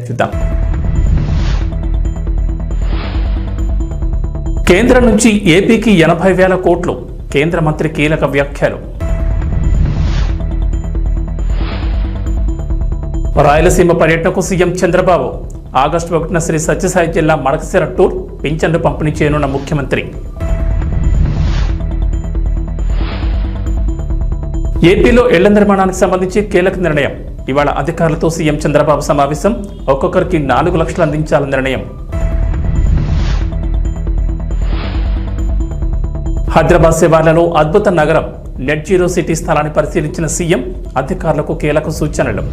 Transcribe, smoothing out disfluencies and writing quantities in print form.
చూద్దాం. కేంద్రం నుంచి ఏపీకి 80,000 కోట్లు. కేంద్ర మంత్రి కీలక వ్యాఖ్యలు. రాయలసీమ పర్యటనకు సీఎం చంద్రబాబు. ఆగస్టు 1న శ్రీ సత్యసాయి జిల్లా మడకశిర టూర్. పింఛన్లు పంపిణీ చేయనున్న ముఖ్యమంత్రి. ఏపీలో ఇళ్ల నిర్మాణానికి సంబంధించి కీలక నిర్ణయం. ఇవాళ అధికారులతో సీఎం చంద్రబాబు సమావేశం. ఒక్కొక్కరికి 4 లక్షలు అందించాలని నిర్ణయం. హైదరాబాద్ శివార్లలో అద్భుత నగరం. నెట్ జీరో సిటీ స్థలాన్ని పరిశీలించిన సీఎం. అధికారులకు కీలక సూచనలు.